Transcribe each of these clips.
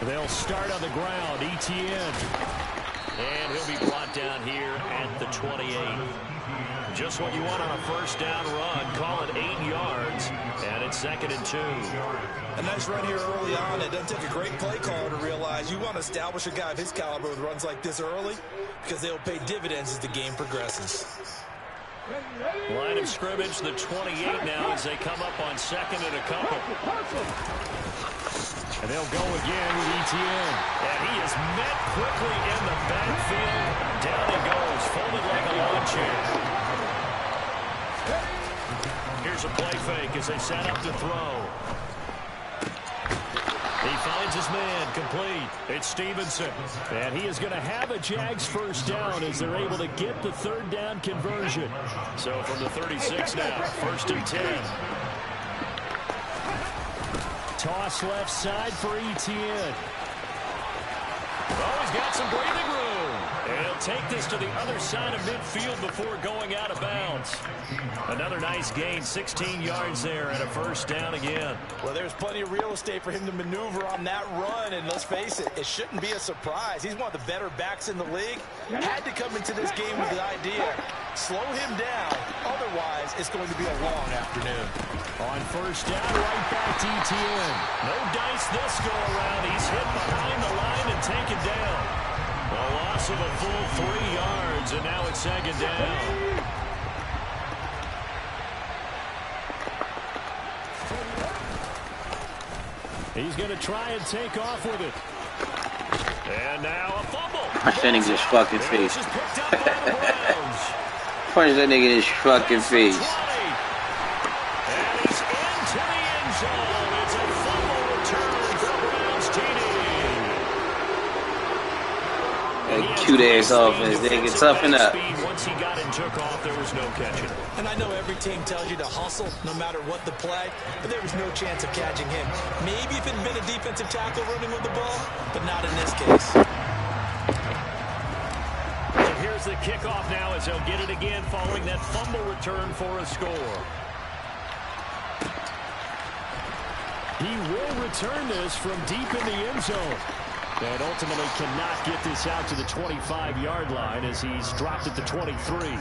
They'll start on the ground. Etienne. And he'll be brought down here at the 28. Just what you want on a first down run. Call it 8 yards. And it's 2nd and 2. A nice run here early on. It doesn't take a great play caller to realize you want to establish a guy of his caliber with runs like this early because they'll pay dividends as the game progresses. Line of scrimmage, the 28 now as they come up on 2nd and a couple. And they'll go again with Etienne. And he is met quickly in the backfield. Down he goes, folded like a lawn chair. Here's a play fake as they set up to throw. He finds his man, complete. It's Stevenson. And he is going to have a Jags first down as they're able to get the 3rd down conversion. So from the 36 now, 1st and 10. Toss left side for Etienne. Oh, he's got some breathing room. And he'll take this to the other side of midfield before going out of bounds. Another nice gain, 16 yards there and a first down again. Well, there's plenty of real estate for him to maneuver on that run, and let's face it, it shouldn't be a surprise. He's one of the better backs in the league. Had to come into this game with the idea, slow him down, otherwise it's going to be a long afternoon. On first down, right back to Etienne. No dice this go around. He's hit behind the line and taken down. A loss of a full 3 yards, and now it's 2nd down. He's going to try and take off with it. And now a fumble. Punch that nigga in his fucking face. Punch that nigga in his fucking face. And he's into the end zone. It's a fumble return for Browns TD. That cute ass offense, nigga, toughen up. Once he got and took off, there was no catching. And I know every team tells you to hustle no matter what the play, but there was no chance of catching him. Maybe if it had been a defensive tackle running with the ball, but not in this case. So here's the kickoff now as they'll get it again following that fumble return for a score. He will return this from deep in the end zone. And ultimately cannot get this out to the 25-yard line as he's dropped at the 23.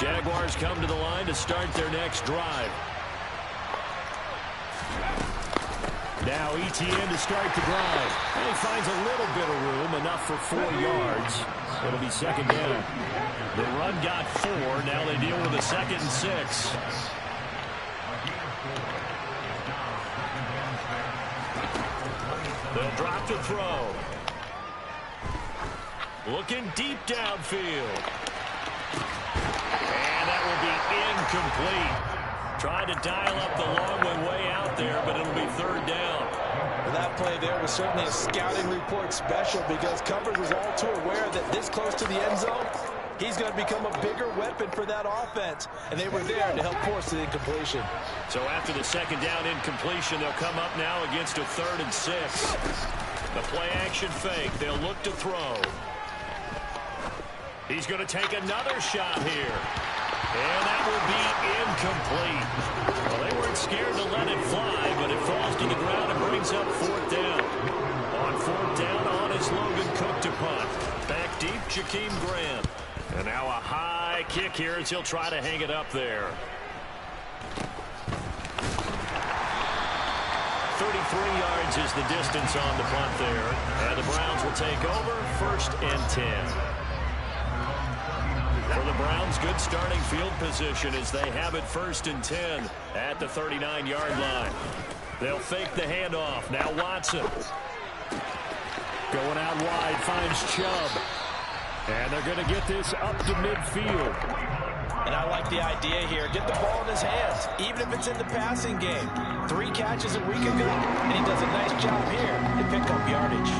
Jaguars come to the line to start their next drive. Now Etienne to start the drive. And he finds a little bit of room, enough for 4 yards. It'll be 2nd down. The run got 4. Now they deal with a 2nd and 6. They'll drop the throw. Looking deep downfield. And that will be incomplete. Trying to dial up the long way out there, but it'll be 3rd down. Well, that play there was certainly a scouting report special because coverage was all too aware that this close to the end zone, he's going to become a bigger weapon for that offense, and they were there to help force the incompletion. So after the 2nd down incompletion, they'll come up now against a 3rd and 6. The play action fake. They'll look to throw. He's going to take another shot here. And that will be incomplete. Well, they weren't scared to let it fly, but it falls to the ground and brings up 4th down. On 4th down, on is Logan Cook to punt. Back deep, Jakeem Graham. And now a high kick here as he'll try to hang it up there. 33 yards is the distance on the punt there. And the Browns will take over 1st and 10. For the Browns, good starting field position as they have it 1st and 10 at the 39-yard line. They'll fake the handoff. Now Watson. Going out wide, finds Chubb. And they're going to get this up to midfield. And I like the idea here. Get the ball in his hands, even if it's in the passing game. 3 catches a week ago, and he does a nice job here to pick up yardage.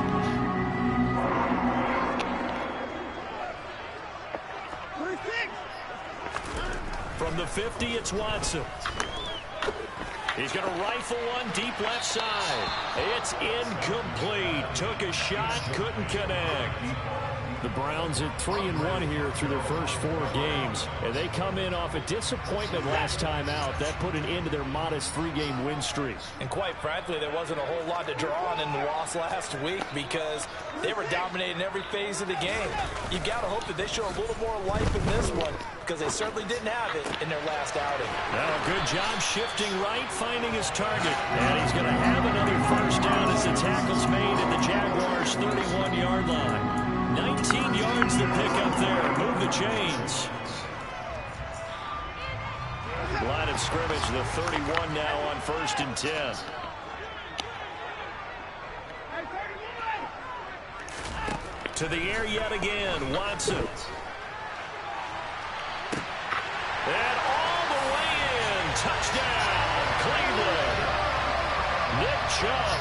From the 50, it's Watson. He's going to rifle one deep left side. It's incomplete. Took a shot, couldn't connect. The Browns at 3-1 here through their first 4 games. And they come in off a disappointment last time out. That put an end to their modest 3-game win streak. And quite frankly, there wasn't a whole lot to draw on in the loss last week because they were dominating every phase of the game. You've got to hope that they show a little more life in this one because they certainly didn't have it in their last outing. Now a good job shifting right, finding his target. And he's going to have another first down as the tackle's made at the Jaguars' 31-yard line. 19 yards to pick up there. Move the chains. Line of scrimmage, the 31 now on 1st and 10. To the air yet again, Watson. And all the way in. Touchdown, Cleveland. Nick Chubb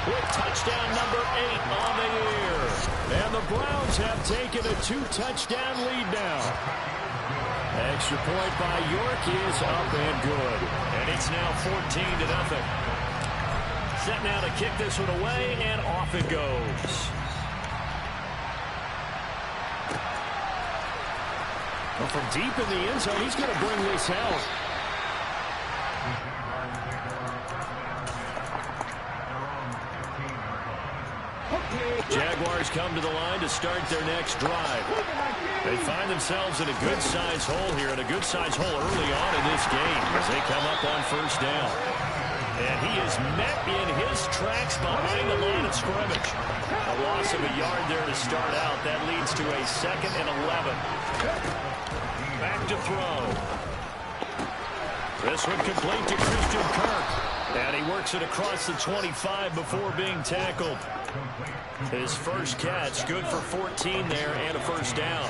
with touchdown number 8 on the year. And the Browns have taken a 2-touchdown lead now. Extra point by York is up and good. And it's now 14-0. Set now to kick this one away, and off it goes. Well, from deep in the end zone, he's going to bring this out. Jaguars come to the line to start their next drive. They find themselves in a good-sized hole here, and a good-sized hole early on in this game as they come up on 1st down. And he is met in his tracks behind the line of scrimmage. A loss of a yard there to start out. That leads to a 2nd and 11. Back to throw. This one complete to Christian Kirk. And he works it across the 25 before being tackled. His first catch, good for 14 there and a first down.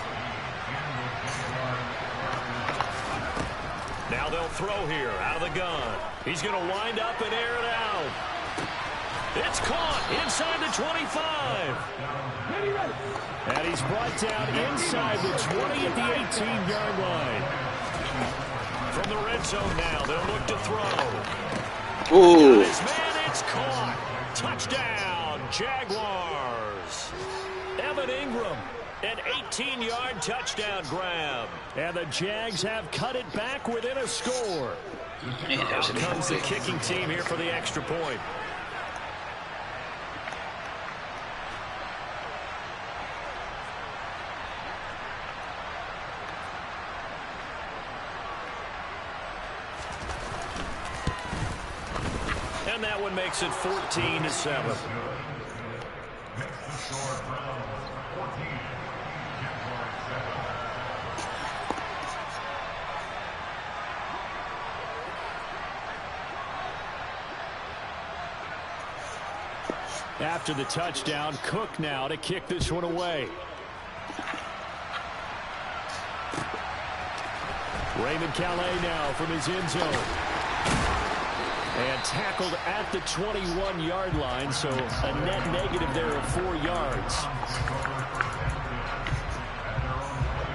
Now they'll throw here out of the gun. He's going to wind up and air it out. It's caught inside the 25. And he's brought down inside the 20 at the 18-yard line. From the red zone now, they'll look to throw. Ooh. His man, it's caught. Touchdown, Jaguars. Evan Ingram, an 18-yard touchdown grab. And the Jags have cut it back within a score. Out comes the kicking team here for the extra point. And that one makes it 14-7. After the touchdown, Cook now to kick this one away. Raymond Calais now from his end zone. And tackled at the 21-yard line, so a net negative there of 4 yards.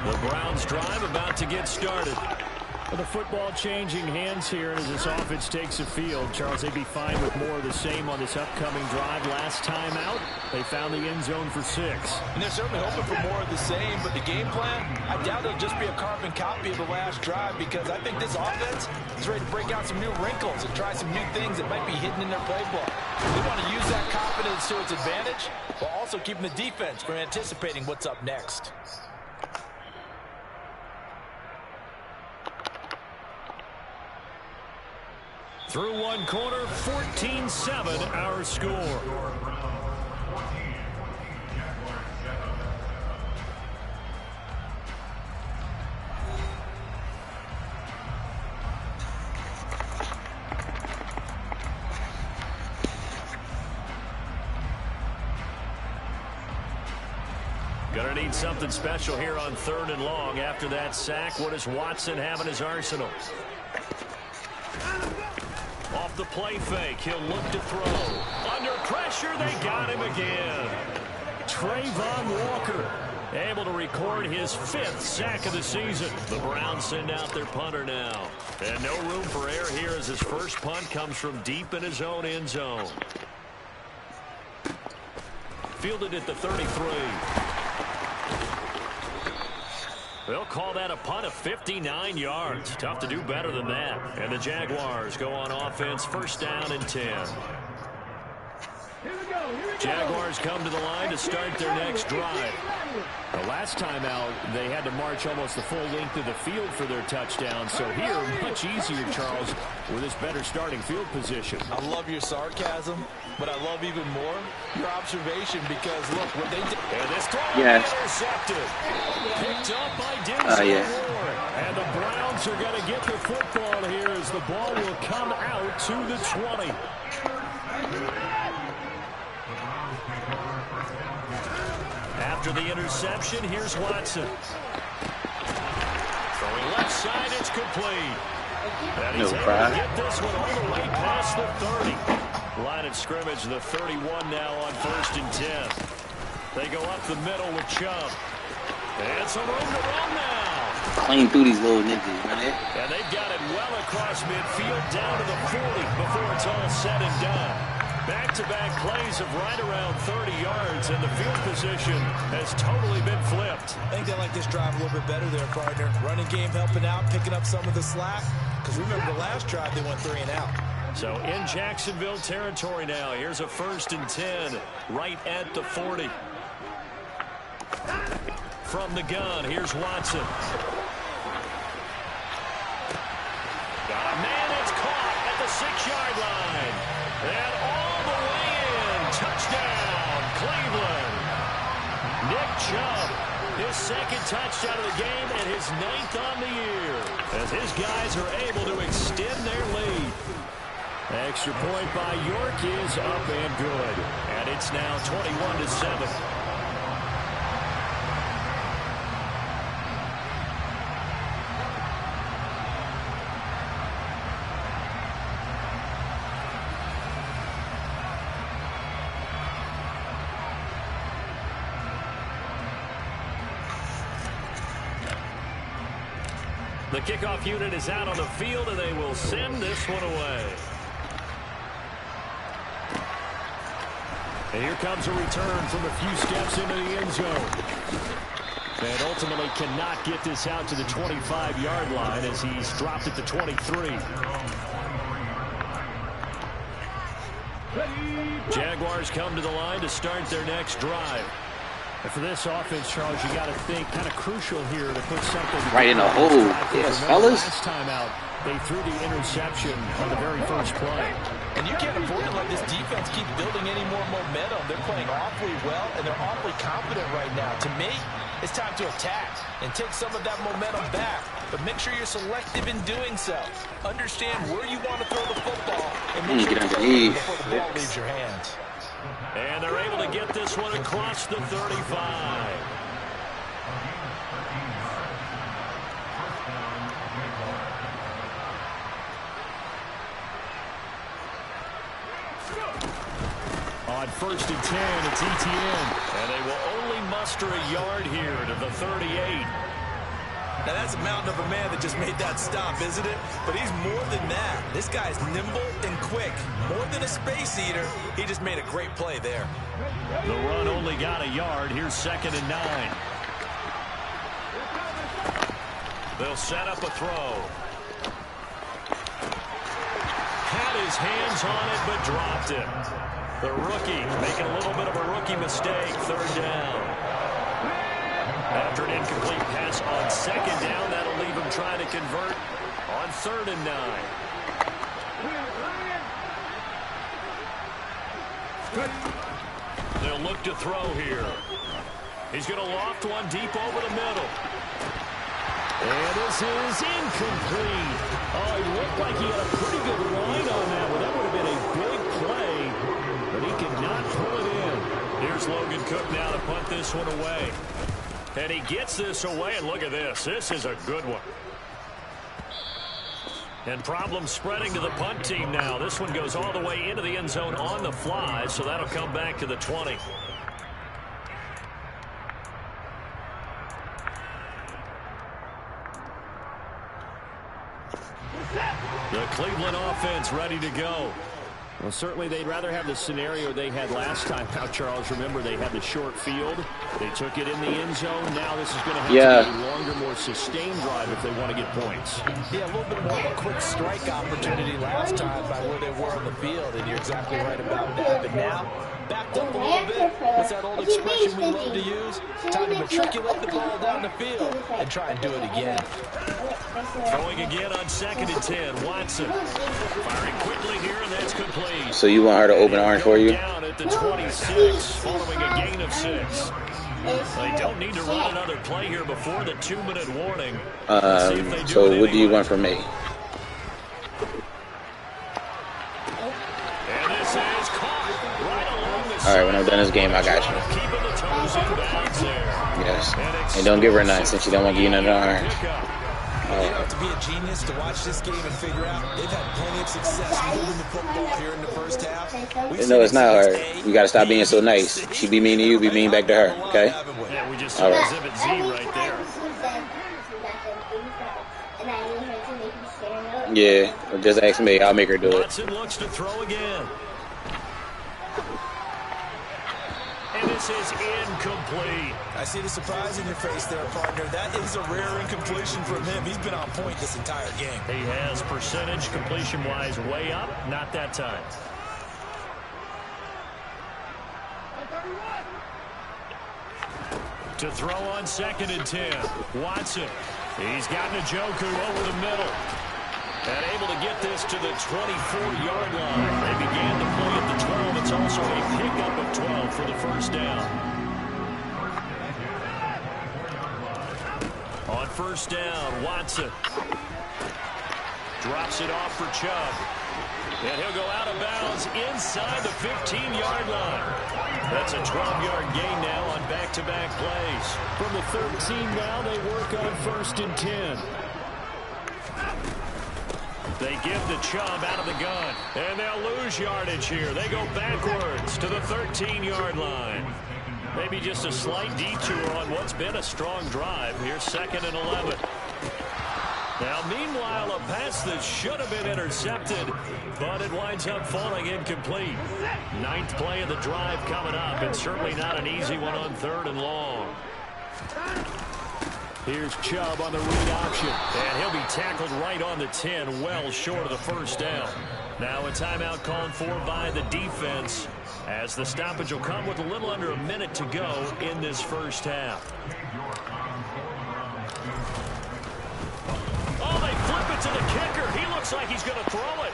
The Browns drive about to get started. With the football changing hands here as this offense takes the field. Charles, they'd be fine with more of the same on this upcoming drive. Last time out, they found the end zone for 6. And they're certainly hoping for more of the same, but the game plan, I doubt it'll just be a carbon copy of the last drive because I think this offense is ready to break out some new wrinkles and try some new things that might be hidden in their playbook. They want to use that confidence to its advantage while also keeping the defense from anticipating what's up next. Through one quarter, 14-7 our score. Gonna need something special here on 3rd and long. After that sack, what does Watson have in his arsenal? Off the play fake, he'll look to throw. Under pressure, they got him again. Trayvon Walker, able to record his 5th sack of the season. The Browns send out their punter now. And no room for error here as his first punt comes from deep in his own end zone. Fielded at the 33. They'll call that a punt of 59 yards. Tough to do better than that. And the Jaguars go on offense, first down and 10. Jaguars come to the line to start their next drive. The last time out, they had to march almost the full length of the field for their touchdown. So here, much easier, Charles, with this better starting field position. I love your sarcasm, but I love even more your observation because, look, what they did. And this throw intercepted. Picked up by Denzel Ward. And the Browns are going to get the football here as the ball will come out to the 20. After the interception, here's Watson. Throwing left side, it's complete. And he's able to get this one all the way past the 30. Line of scrimmage, the 31 now on 1st and 10. They go up the middle with Chubb. And some room to run now. Clean through these little niggas, man. And they've got it well across midfield down to the 40 before it's all said and done. Back-to-back plays of right around 30 yards, and the field position has totally been flipped. I think they like this drive a little bit better there, partner. Running game helping out, picking up some of the slack. Because remember, the last drive they went 3 and out. So in Jacksonville territory now. Here's a 1st and 10 right at the 40. From the gun, here's Watson. Got a man that's caught at the 6-yard line. And all the way in. Touchdown, Cleveland. Nick Chubb, his 2nd touchdown of the game and his 9th on the year. As his guys are able to extend their lead. Extra point by York is up and good. And it's now 21-7. The kickoff unit is out on the field, and they will send this one away. And here comes a return from a few steps into the end zone. And ultimately cannot get this out to the 25-yard line as he's dropped at the 23. Jaguars come to the line to start their next drive. And for this offense, Charles, you got to think kind of crucial here to put something right in the hole. Yes, fellas. Last time out, they threw the interception on the very first play. And you can't afford to let this defense keep building any more momentum. They're playing awfully well, and they're awfully confident right now. To me, it's time to attack and take some of that momentum back. But make sure you're selective in doing so. Understand where you want to throw the football, and make sure you throw it before the ball leaves your hands. And they're able to get this one across the 35. On 1st and 10, it's Etienne. And they will only muster a yard here to the 38. Now, that's a mountain of a man that just made that stop, isn't it? But he's more than that. This guy's nimble and quick. More than a space eater, he just made a great play there. The run only got a yard. Here's 2nd and 9. They'll set up a throw. Had his hands on it, but dropped it. The rookie making a little bit of a rookie mistake. 3rd down. After an incomplete pass on 2nd down, that'll leave him trying to convert on 3rd and 9. They'll look to throw here. He's going to loft one deep over the middle. And this is incomplete. Oh, he looked like he had a pretty good line on that one. That would have been a big play, but he could not pull it in. Here's Logan Cook now to punt this one away. And he gets this away, and look at this. This is a good one. And problems spreading to the punt team now. This one goes all the way into the end zone on the fly, so that'll come back to the 20. The Cleveland offense ready to go. Well, certainly they'd rather have the scenario they had last time out, Charles. Remember, they had the short field. They took it in the end zone. Now this is going to have to be a longer, more sustained drive if they want to get points. Yeah, a little bit more of a quick strike opportunity last time by where they were on the field, and you're exactly right about that. But now, backed up a little bit. What's that old expression we love to use? Time to matriculate the ball down the field and try and do it again. Throwing again on 2nd and 10. Watson firing quickly here, and that's complete. So you want her to open orange for you? Down at the 26, following a gain of 6. They don't need to run another play here before the 2-minute warning. So what do you want from me? And this is caught right along the All right, when I'm done this game, I got you. keeping the toes in bounds there. Yes. And don't give her none since she don't want to give you another orange. You don't have to be a genius to watch this game and figure out they've had plenty of success moving the football here in the first half. No, it's not hard. You got to stop being so nice. She be mean to you, be mean back to her, okay? Yeah, we just saw Exhibit Z right there. Yeah, well, just ask me. I'll make her do it. Watson looks to throw again. And this is incomplete. I see the surprise in your face there, partner. That is a rare incompletion from him. He's been on point this entire game. He has percentage completion-wise way up. Not that time. To throw on 2nd and 10. Watson. He's got Njoku over the middle. And able to get this to the 24-yard line. They began the play at the 12. It's also a pickup of 12 for the first down. On first down, Watson drops it off for Chubb. And he'll go out of bounds inside the 15-yard line. That's a 12-yard gain now on back-to-back plays. From the 13 now, they work on 1st and 10. They give the Chubb out of the gun, and they'll lose yardage here. They go backwards to the 13-yard line. Maybe just a slight detour on what's been a strong drive. Here's 2nd and 11. Now, meanwhile, a pass that should have been intercepted, but it winds up falling incomplete. 9th play of the drive coming up, and certainly not an easy one on 3rd and long. Here's Chubb on the read option. And he'll be tackled right on the 10, well short of the first down. Now a timeout called for by the defense, as the stoppage will come with a little under a minute to go in this first half. Oh, they flip it to the kicker. He looks like he's going to throw it.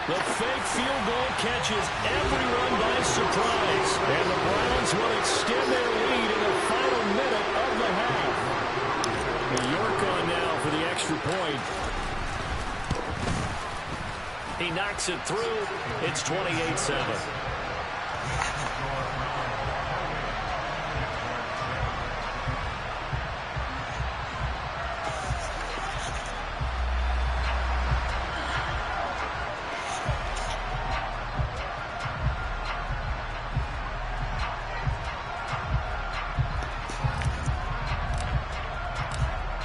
The fake field goal catches everyone by surprise. And the Browns will extend their lead in the final minute of the half. York on now for the extra point. He knocks it through. It's 28-7.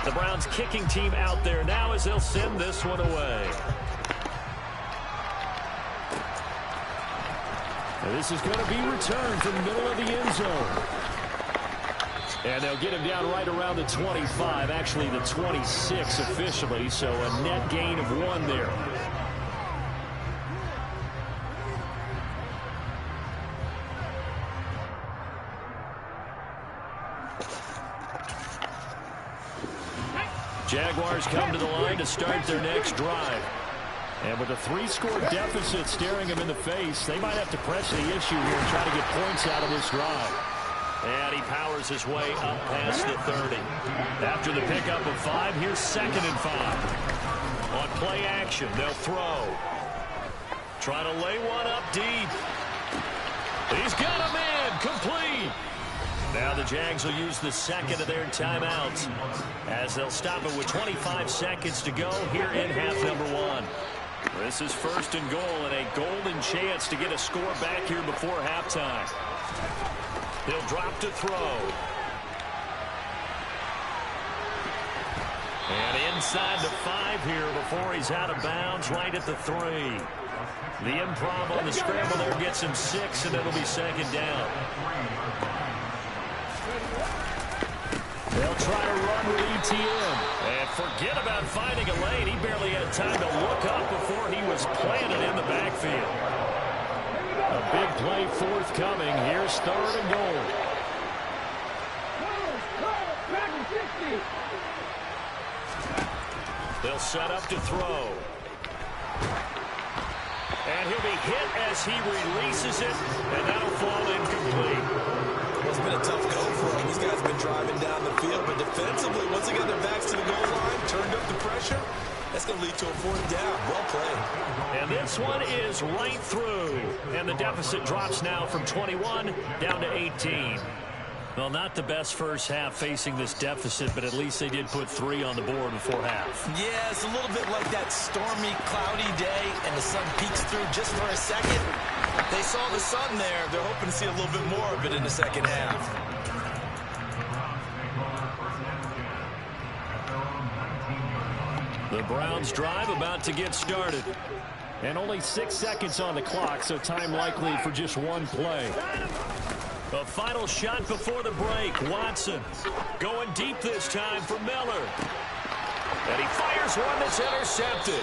The Browns kicking team out there now as they'll send this one away. And this is going to be returned from the middle of the end zone. And they'll get him down right around the 25, actually the 26 officially, so a net gain of 1 there. Jaguars come to the line to start their next drive. And with a 3-score deficit staring them in the face, they might have to press the issue here and try to get points out of this drive. And he powers his way up past the 30. After the pickup of 5, here's 2nd and 5. On play action, they'll throw. Try to lay one up deep. He's got a man, complete. Now the Jags will use the second of their timeouts as they'll stop it with 25 seconds to go here in half number 1. This is 1st and goal and a golden chance to get a score back here before halftime. He'll drop to throw. And inside the 5 here before he's out of bounds right at the 3. The improv on the scramble there gets him 6, and it'll be 2nd down. They'll try to run with ETN. And forget about finding a lane. He barely had time to look up before he was planted in the backfield. A big play forthcoming. Here's 3rd and goal. They'll set up to throw. And he'll be hit as he releases it, and that'll fall incomplete. It's been a tough go for him. These guys have been driving down the field, but defensively, once they get their backs to the goal line, turned up the pressure, that's going to lead to a 4th down. Well played. And this one is right through. And the deficit drops now from 21 down to 18. Well, not the best first half facing this deficit, but at least they did put 3 on the board before half. Yeah, it's a little bit like that stormy, cloudy day, and the sun peeks through just for a second. They saw the sun there. They're hoping to see a little bit more of it in the second half. The Browns drive about to get started. And only 6 seconds on the clock, so time likely for just one play. A final shot before the break. Watson going deep this time for Miller. And he fires one that's intercepted.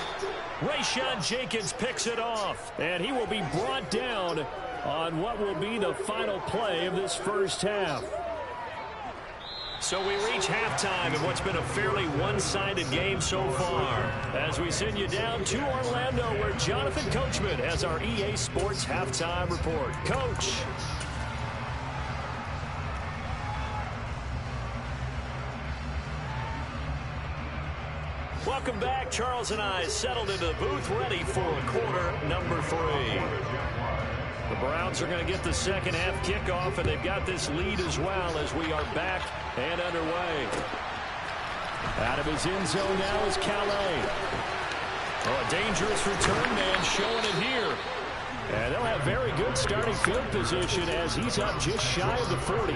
Rayshon Jenkins picks it off. And he will be brought down on what will be the final play of this first half. So we reach halftime in what's been a fairly one-sided game so far. As we send you down to Orlando, where Jonathan Coachman has our EA Sports Halftime Report. Coach. Welcome back. Charles and I settled into the booth, ready for quarter number 3. The Browns are going to get the second half kickoff, and they've got this lead as well as we are back and underway. Out of his end zone now is Calais. Oh, a dangerous return man showing it here. And they'll have very good starting field position as he's up just shy of the 40.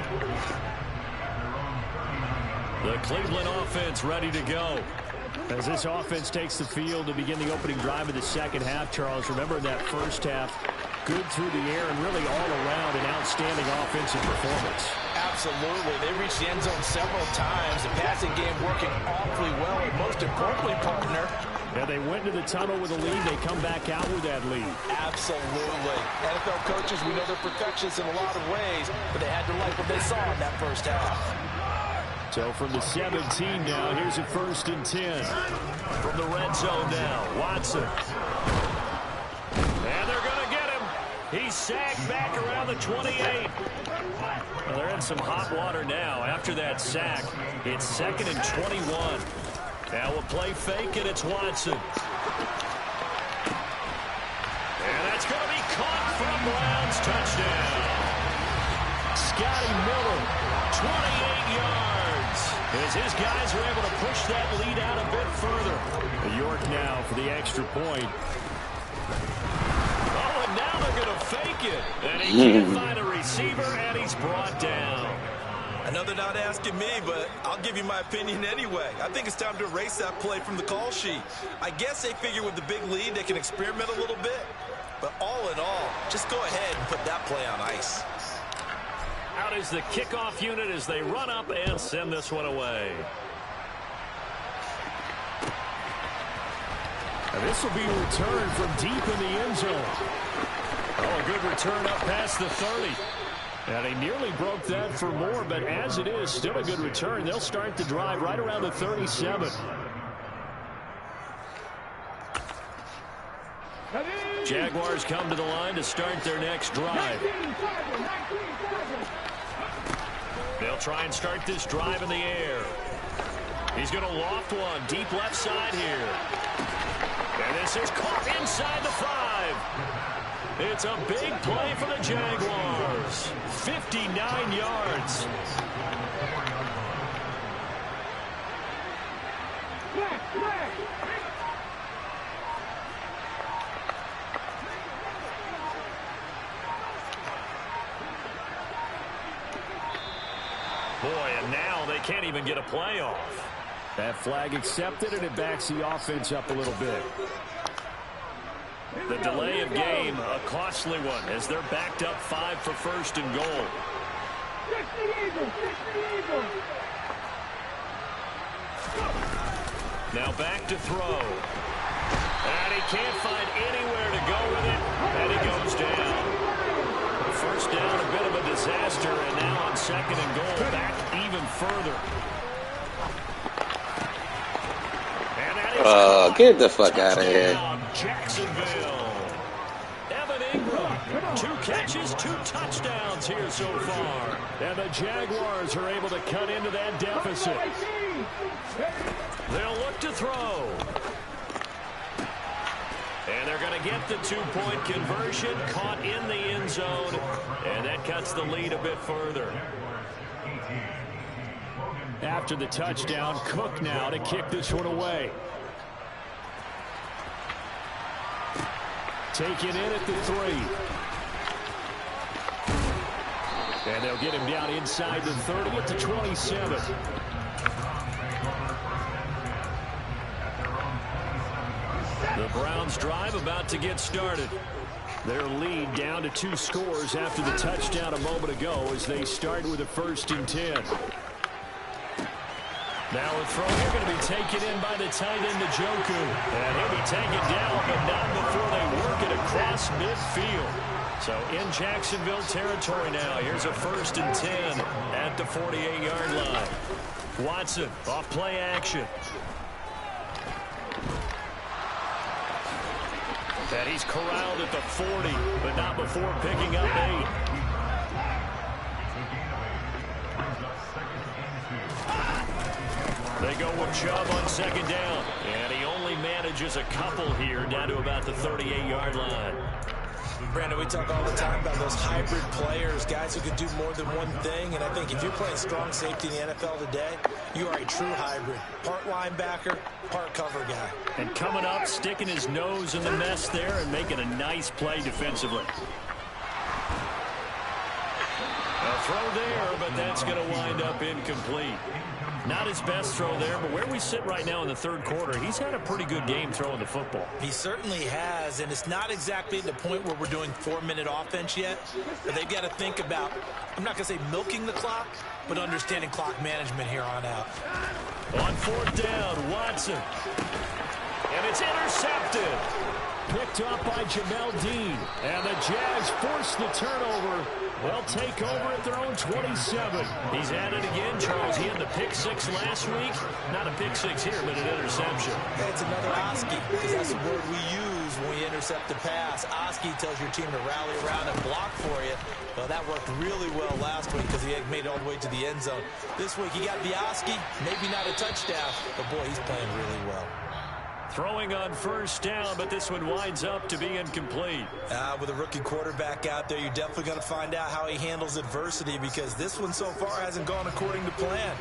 The Cleveland offense ready to go. As this offense takes the field to begin the opening drive of the second half, Charles, remember that first half, good through the air and really all around an outstanding offensive performance. Absolutely. They reached the end zone several times. The passing game working awfully well, and most importantly, partner. Yeah, they went to the tunnel with a lead. They come back out with that lead. Absolutely. NFL coaches, we know they're perfectionists in a lot of ways, but they had to like what they saw in that first half. So from the 17 now, here's a 1st and 10. From the red zone now, Watson. And they're going to get him. He's sacked back around the 28. Well, they're in some hot water now. After that sack, it's 2nd and 21. Now we'll play fake, and it's Watson. And that's going to be caught from Browns. Touchdown. Scotty Miller, 28 yards. As his guys are able to push that lead out a bit further. York now for the extra point. Oh, and now they're going to fake it. And he can't find a receiver, and he's brought down. I know they're not asking me, but I'll give you my opinion anyway. I think it's time to erase that play from the call sheet. I guess they figure with the big lead they can experiment a little bit. But all in all, just go ahead and put that play on ice. Out is the kickoff unit as they run up and send this one away. And this will be returned from deep in the end zone. Oh, a good return up past the 30. And he nearly broke that for more, but as it is, still a good return. They'll start the drive right around the 37. Jaguars come to the line to start their next drive. They'll try and start this drive in the air. He's going to loft one deep left side here. And this is caught inside the 5. It's a big play for the Jaguars. 59 yards. Boy, and now they can't even get a play off. That flag accepted, and it backs the offense up a little bit. The delay of game, a costly one, as they're backed up 5 for first and goal. Now back to throw. And he can't find anywhere to go with it, and he goes down. First down, a bit of a disaster, and now on second and goal, back even further. Get the fuck out of here. Jacksonville. Evan Ingram, 2 catches, 2 touchdowns here so far. And the Jaguars are able to cut into that deficit. They'll look to throw. And they're going to get the 2-point conversion, caught in the end zone, and that cuts the lead a bit further. After the touchdown, Cook now to kick this one away. Taken in at the 3. And they'll get him down inside the 30 at the 27. The Browns drive about to get started. Their lead down to 2 scores after the touchdown a moment ago as they start with a 1st and 10. Now a throw here going to be taken in by the tight end, Njoku. And he'll be taken down, but not before they work it across midfield. So in Jacksonville territory now. Here's a 1st and 10 at the 48-yard line. Watson off play action. And he's corralled at the 40, but not before picking up 8. They go with Chubb on second down. And he only manages a couple here down to about the 38-yard line. Brandon, we talk all the time about those hybrid players, guys who can do more than one thing. And I think if you're playing strong safety in the NFL today, you are a true hybrid. Part linebacker, part cover guy. And coming up, sticking his nose in the mess there and making a nice play defensively. A throw there, but that's going to wind up incomplete. Not his best throw there, but where we sit right now in the 3rd quarter, he's had a pretty good game throwing the football. He certainly has, and it's not exactly the point where we're doing 4-minute offense yet, but they've got to think about, I'm not going to say milking the clock, but understanding clock management here on out. On 4th down, Watson. And it's intercepted. Picked up by Jamel Dean. And the Jags force the turnover. They'll take over at their own 27. He's at it again, Charles. He had the pick 6 last week. Not a pick 6 here, but an interception. It's another Oski, because that's the word we use when we intercept the pass. Oski tells your team to rally around and block for you. Well, that worked really well last week because he had made it all the way to the end zone. This week, he got the Oski, maybe not a touchdown, but boy, he's playing really well. Throwing on 1st down, but this one winds up to be incomplete. With a rookie quarterback out there, you're definitely going to find out how he handles adversity, because this one so far hasn't gone according to plan.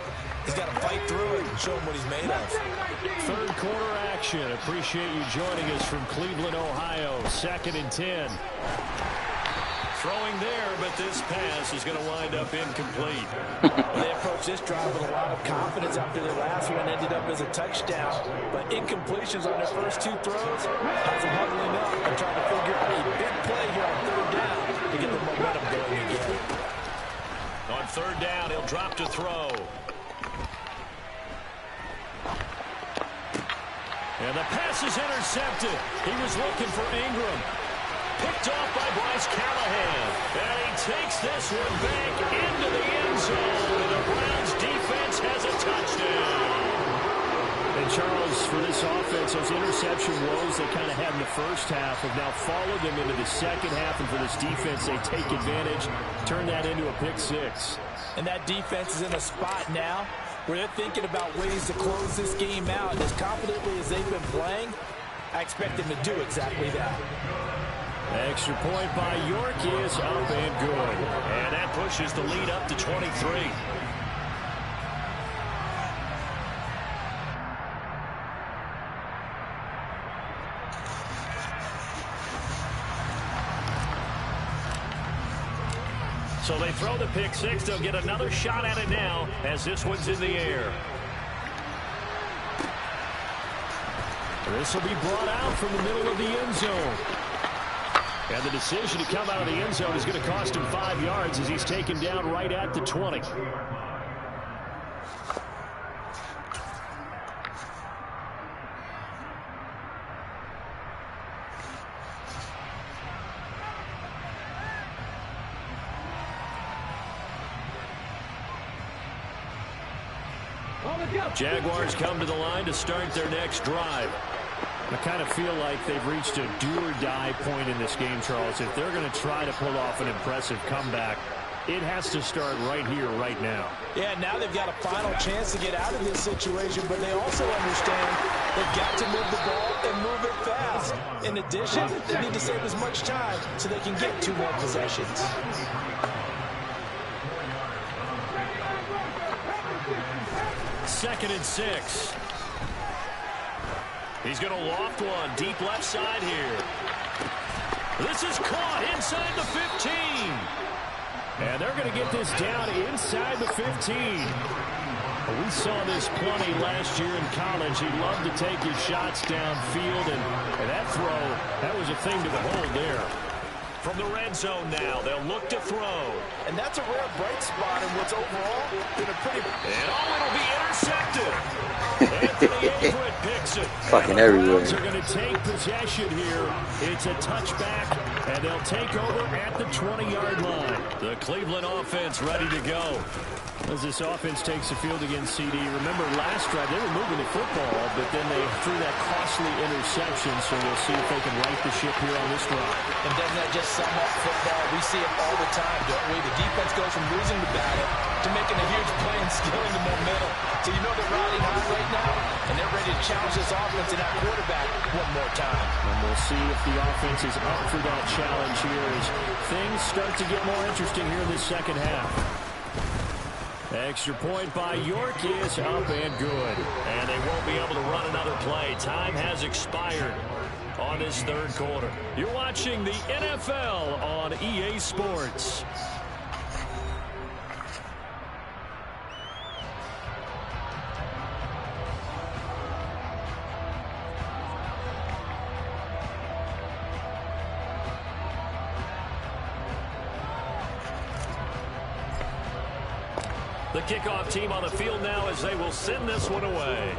He's got to fight through it and show him what he's made of. 3rd quarter action. Appreciate you joining us from Cleveland, Ohio. 2nd and 10. Throwing there, but this pass is going to wind up incomplete. They approached this drive with a lot of confidence after their last one ended up as a touchdown. But incompletions on their first 2 throws has them huddling up and trying to figure out a big play here on 3rd down to get the momentum going again. On 3rd down, he'll drop to throw. And the pass is intercepted. He was looking for Ingram. Picked off by Bryce Callahan. And he takes this one back into the end zone. And the Browns defense has a touchdown. And Charles, for this offense, those interception woes they kind of had in the first half have now followed them into the second half. And for this defense, they take advantage, turn that into a pick 6. And that defense is in a spot now where they're thinking about ways to close this game out. And as confidently as they've been playing, I expect them to do exactly that. Extra point by York is up and good. And that pushes the lead up to 23. So they throw the pick 6. They'll get another shot at it now as this one's in the air. This will be brought out from the middle of the end zone. And the decision to come out of the end zone is going to cost him 5 yards as he's taken down right at the 20. Jaguars come to the line to start their next drive. I kind of feel like they've reached a do-or-die point in this game, Charles. If they're going to try to pull off an impressive comeback, it has to start right here, right now. Yeah, now they've got a final chance to get out of this situation, but they also understand they've got to move the ball and move it fast. In addition, they need to save as much time so they can get 2 more possessions. Second and 6. He's going to loft one deep left side here. This is caught inside the 15. And they're going to get this down inside the 15. We saw this plenty last year in college. He loved to take his shots downfield, and that throw, that was a thing to behold there. From the red zone now, they'll look to throw. And that's a rare bright spot in what's overall been a pretty... And it'll be intercepted. Anthony Everett picks it. Fucking everywhere. They're going to take possession here. It's a touchback, and they'll take over at the 20-yard line. The Cleveland offense ready to go. As this offense takes the field against CD, remember last drive they were moving the football, but then they threw that costly interception, so we'll see if they can right the ship here on this drive. And doesn't that just sum up football? We see it all the time, don't we? The defense goes from losing the battle to making a huge play and stealing the momentum. So you know they're riding high right now, and they're ready to challenge this offense and that quarterback one more time. And we'll see if the offense is up for that challenge here as things start to get more interesting here in the second half. Extra point by York is up and good. And they won't be able to run another play. Time has expired on this third quarter. You're watching the NFL on EA Sports. The kickoff team on the field now as they will send this one away.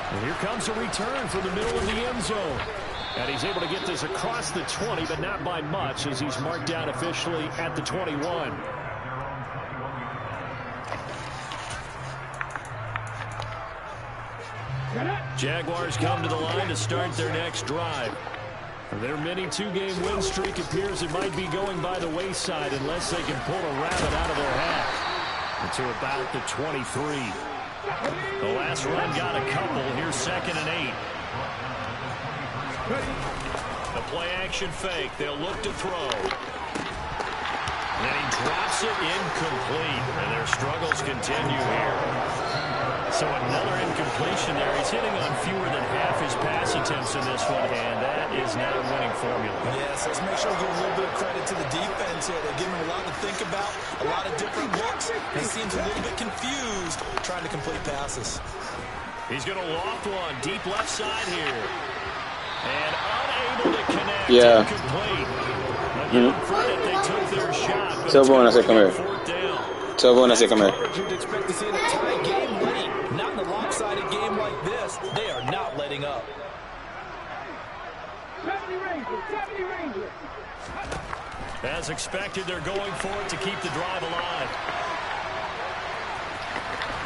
And here comes a return from the middle of the end zone. And he's able to get this across the 20, but not by much as he's marked down officially at the 21. Jaguars come to the line to start their next drive. Their mini 2-game win streak appears it might be going by the wayside unless they can pull a rabbit out of their hat. To about the 23. The last run got a couple. Here's 2nd and 8. The play action fake. They'll look to throw. And he drops it incomplete. And their struggles continue here. So another incompletion there. He's hitting on fewer than half his pass attempts in this one, and that is not a winning formula. Yes, let's make sure we give a little bit of credit to the defense here. They're giving him a lot to think about, a lot of different looks. He seems a little bit confused trying to complete passes. He's going to loft one deep left side here. And unable to connect. Yeah. Incomplete. Credit, they took their shot. Tell Vaughn I said come here. Tell Vaughn I said come here. You'd expect to see in a tie game late. Not in a lopsided game like this. They are not letting up. 70 Rangers. As expected, they're going for it to keep the drive alive.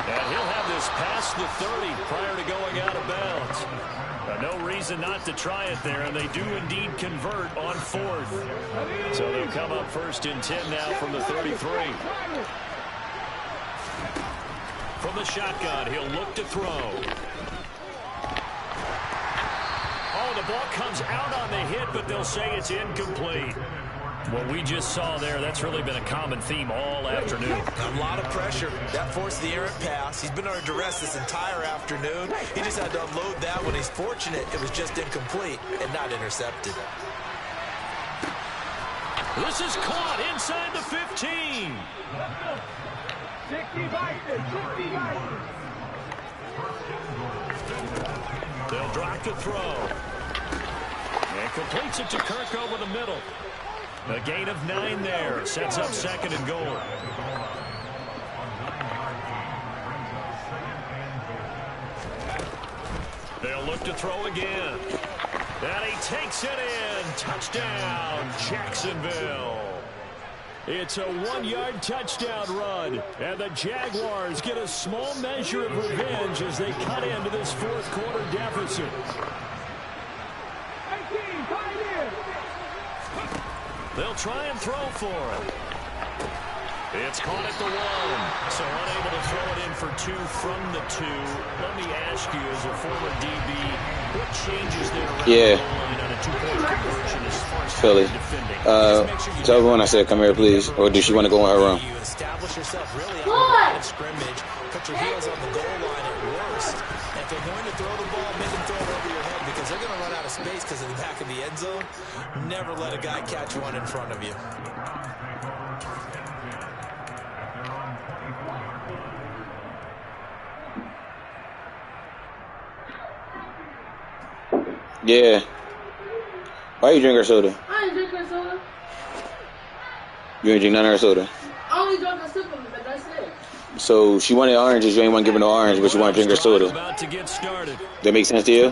And he'll have this past the 30 prior to going out of bounds. No reason not to try it there, and they do indeed convert on 4th. So they'll come up 1st and 10 now from the 33. From the shotgun, he'll look to throw. Oh, the ball comes out on the hit, but they'll say it's incomplete. What we just saw there, that's really been a common theme all afternoon. A lot of pressure. That forced the errant pass. He's been under duress this entire afternoon. He just had to unload that one. He's fortunate it was just incomplete and not intercepted. This is caught inside the 15. They'll drop the throw. And completes it to Kirk over the middle. A gain of 9 there. Sets up 2nd and goal. They'll look to throw again. And he takes it in. Touchdown, Jacksonville. It's a 1-yard touchdown run. And the Jaguars get a small measure of revenge as they cut into this 4th quarter deficit. They'll try and throw for it. It's caught at the 1. So unable to throw it in for 2 from the 2. Let me ask you, as a former DB, what changes there around the line on a 2-point conversion as far as Philly. defending? Tell everyone I said, come here, please. Or does she want to go in her room? You establish yourself really on the line of scrimmage. Put your heels on the goal line at worst. And if they're going to throw the ball, make them throw it over your head because they're going to run out of space because of the back of the end zone. Never let a guy catch one in front of you. Yeah. Why you drink her soda? I ain't drink her soda. You ain't drink none of her soda? I only drank a sip of it, but that's it. So she wanted oranges. You ain't want to give her no orange, but you want to drink her soda. About to get started. That makes sense to you?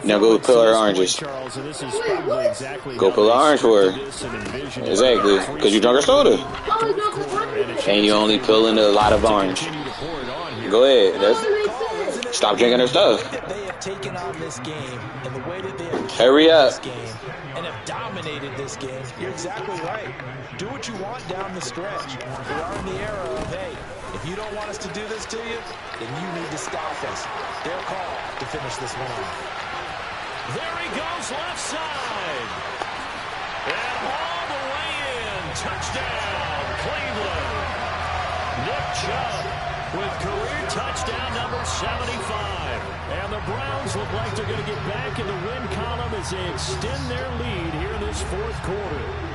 Now go pull her oranges. Charles, and this is probably exactly Go pull her orange for her. Exactly. Because you drunk her soda. I only drank a soda. And you only pulling a lot of orange. Go ahead. That's, stop drinking her stuff. They have taken on this game and the way that they have Hurry up. this game and have dominated this game. You're exactly right. Do what you want down the stretch. We are in the era of, hey, if you don't want us to do this to you, then you need to stop us. Their call to finish this one off. There he goes, left side. And all the way in. Touchdown, Cleveland. Nick Chubb with career touchdown number 75. And the Browns look like they're going to get back in the win column as they extend their lead here in this 4th quarter.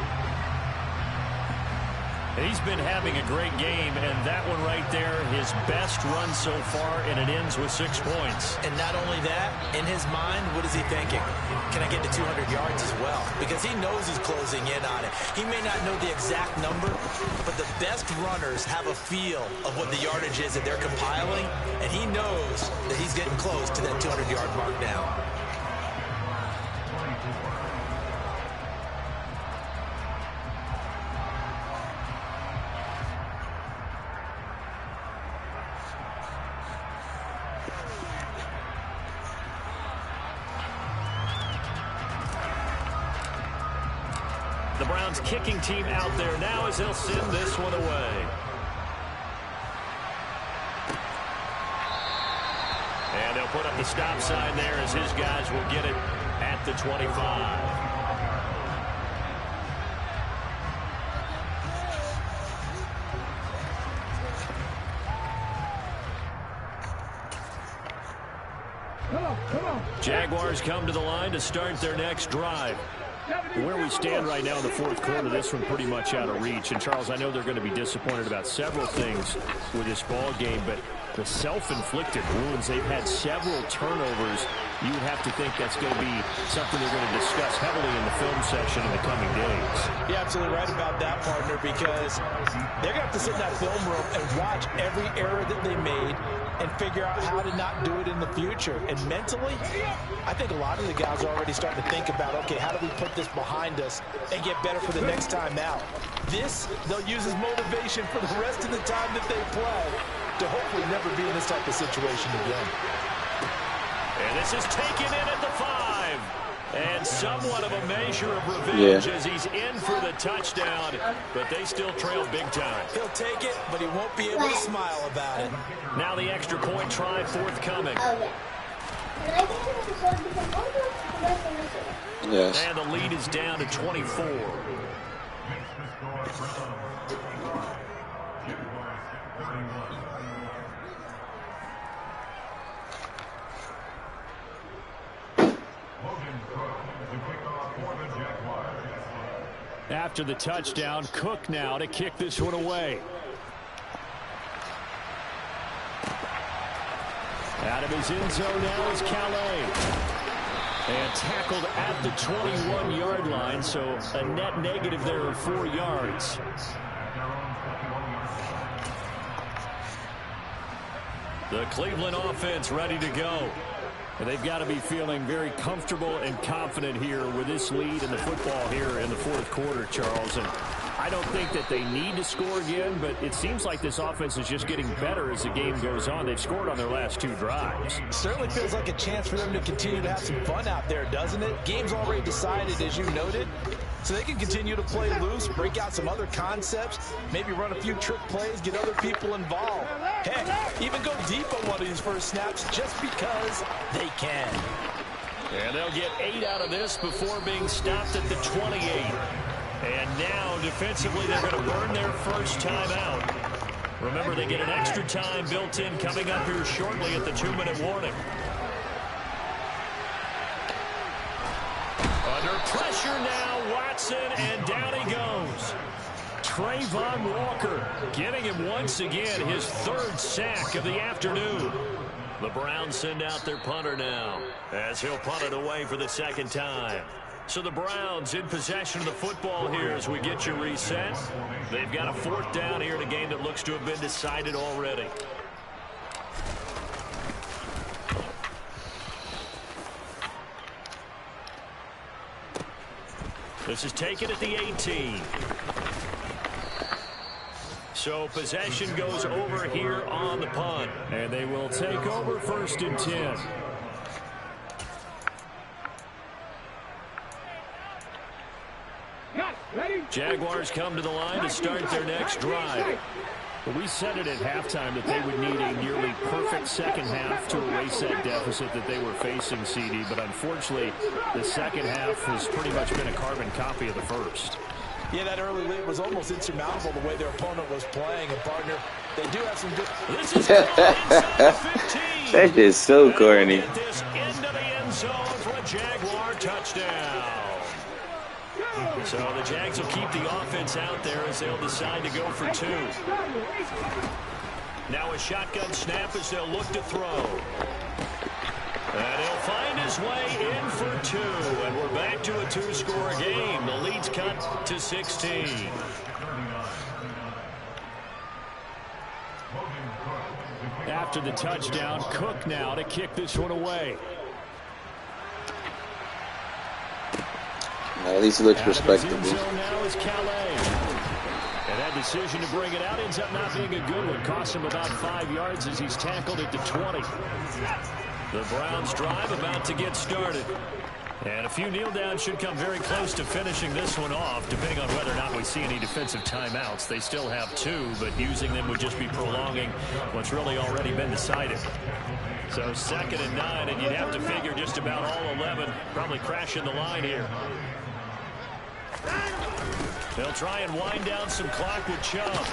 He's been having a great game, and that one right there, his best run so far, and it ends with 6 points. And not only that, in his mind, what is he thinking? Can I get to 200 yards as well? Because he knows he's closing in on it. He may not know the exact number, but the best runners have a feel of what the yardage is that they're compiling, and he knows that he's getting close to that 200-yard mark now. The Browns kicking team out there now as they'll send this one away. And they'll put up the stop sign there as his guys will get it at the 25. Jaguars come to the line to start their next drive. Where we stand right now in the 4th quarter, this one pretty much out of reach. And, Charles, I know they're going to be disappointed about several things with this ball game, but the self-inflicted wounds, they've had several turnovers. You would have to think that's going to be something they're going to discuss heavily in the film section in the coming days. You're absolutely right about that, partner, because they're going to have to sit in that film room and watch every error that they made and figure out how to not do it in the future. And mentally, I think a lot of the guys are already starting to think about, okay, how do we put this behind us and get better for the next time out? This, they'll use as motivation for the rest of the time that they play to hopefully never be in this type of situation again. And this is taken in at the 5. And somewhat of a measure of revenge as he's in for the touchdown. But they still trail big time. He'll take it, but he won't be able to smile about it. Now the extra point try forthcoming. Yes. And the lead is down to 24. After the touchdown, Cook now to kick this one away. Out of his end zone now is Calais. And tackled at the 21-yard line, so a net negative there of 4 yards. The Cleveland offense ready to go. And they've got to be feeling very comfortable and confident here with this lead in the football here in the fourth quarter, Charles. And I don't think that they need to score again, but it seems like this offense is just getting better as the game goes on. They've scored on their last 2 drives. Certainly feels like a chance for them to continue to have some fun out there, doesn't it? Game's already decided, as you noted. So they can continue to play loose, break out some other concepts, maybe run a few trick plays, get other people involved. Heck, even go deep on one of these first snaps just because they can. And they'll get 8 out of this before being stopped at the 28. And now, defensively, they're going to burn their first time out. Remember, they get an extra time built in coming up here shortly at the 2-minute warning. Under pressure now, Watson, and down he goes. Trayvon Walker getting him once again, his 3rd sack of the afternoon. The Browns send out their punter now, as he'll punt it away for the 2nd time. So the Browns in possession of the football here as we get you reset. They've got a 4th down here in a game that looks to have been decided already. This is taken at the 18. So possession goes over here on the punt. And they will take over 1st and 10. Jaguars come to the line to start their next drive. We said it at halftime that they would need a nearly perfect second half to erase that deficit that they were facing, CD. But unfortunately, the second half has pretty much been a carbon copy of the first. Yeah, that early lead was almost insurmountable the way their opponent was playing. And, partner, they do have some good... This is that is so corny. At this end of the end zone for a Jaguar touchdown. So the Jags will keep the offense out there as they'll decide to go for 2. Now a shotgun snap as they'll look to throw. And he'll find his way in for 2. And we're back to a 2-score game. The lead's cut to 16. After the touchdown, Cook now to kick this one away. At least it looks respectable. Now is Calais. And that decision to bring it out ends up not being a good one. Costs him about 5 yards as he's tackled at the 20. The Browns drive about to get started. And a few kneel downs should come very close to finishing this one off, depending on whether or not we see any defensive timeouts. They still have 2, but using them would just be prolonging what's really already been decided. So 2nd and 9, and you'd have to figure just about all 11 probably crashing the line here. They'll try and wind down some clock with Chubb.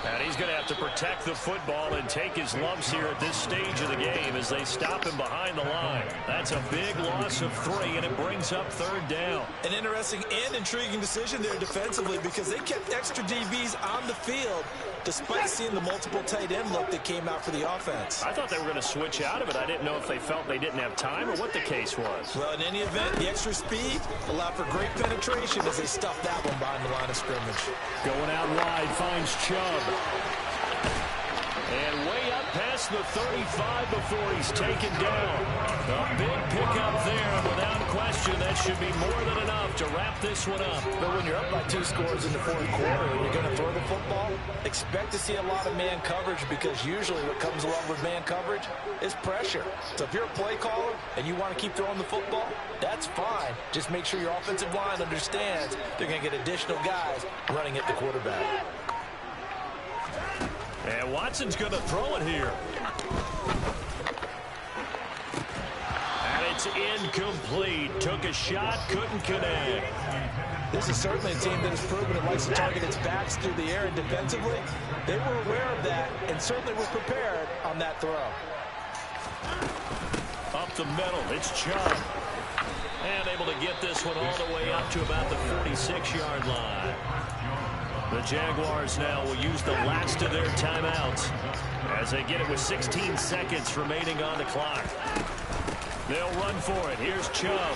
And he's going to have to protect the football and take his lumps here at this stage of the game as they stop him behind the line. That's a big loss of 3, and it brings up 3rd down. An interesting and intriguing decision there defensively because they kept extra DBs on the field despite seeing the multiple tight end look that came out for the offense. I thought they were going to switch out of it. I didn't know if they felt they didn't have time or what the case was. Well, in any event, the extra speed allowed for great penetration as they stuffed that one behind the line of scrimmage. Going out wide, finds Chubb. And way up past the 35 before he's taken down. A big pickup there. Without question, that should be more than enough to wrap this one up. But when you're up by 2 scores in the 4th quarter and you're going to throw the football, expect to see a lot of man coverage because usually what comes along with man coverage is pressure. So if you're a play caller and you want to keep throwing the football, that's fine. Just make sure your offensive line understands they're going to get additional guys running at the quarterback. And Watson's going to throw it here. And it's incomplete. Took a shot, couldn't connect. This is certainly a team that has proven it likes to target its backs through the air, and defensively, they were aware of that and certainly were prepared on that throw. Up the middle, it's Chubb. And able to get this one all the way up to about the 46-yard line. The Jaguars now will use the last of their timeouts as they get it with 16 seconds remaining on the clock. They'll run for it. Here's Chubb.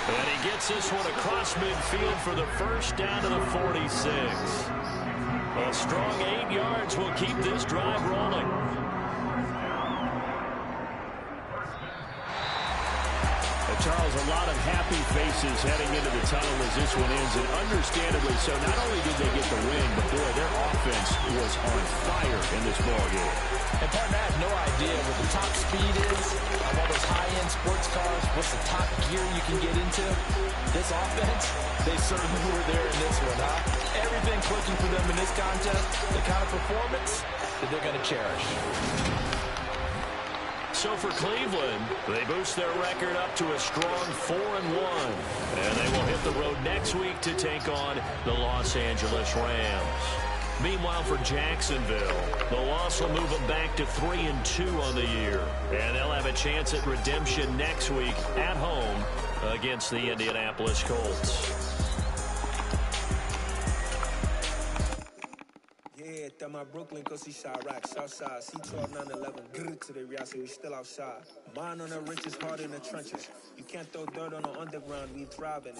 And he gets this one across midfield for the first down to the 46. A strong 8 yards will keep this drive rolling. Charles, a lot of happy faces heading into the tunnel as this one ends, and understandably so. Not only did they get the win, but boy, their offense was on fire in this ballgame. And partner, I have no idea what the top speed is of all those high-end sports cars. What's the top gear you can get into? This offense, they certainly were there in this one, huh? Everything clicking for them in this contest, the kind of performance that they're going to cherish. So for Cleveland, they boost their record up to a strong 4-1. And they will hit the road next week to take on the Los Angeles Rams. Meanwhile, for Jacksonville, the loss will move them back to 3-2 on the year. And they'll have a chance at redemption next week at home against the Indianapolis Colts. Yeah, that my Brooklyn, cause he shot rock, Southside, C12, 911, grrr to the real, so we still outside. Mine on the richest, hard in the trenches. You can't throw dirt on the underground, we thriving.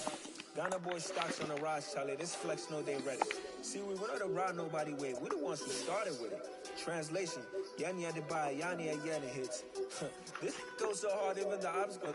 Ghana boy stocks on the rise, Charlie, this flex know they ready. See, we went on the ride, nobody wait, we the ones who started with it. Translation, Yanni had to buy, Yanni had Yanni hits. This goes so hard, even the ops go...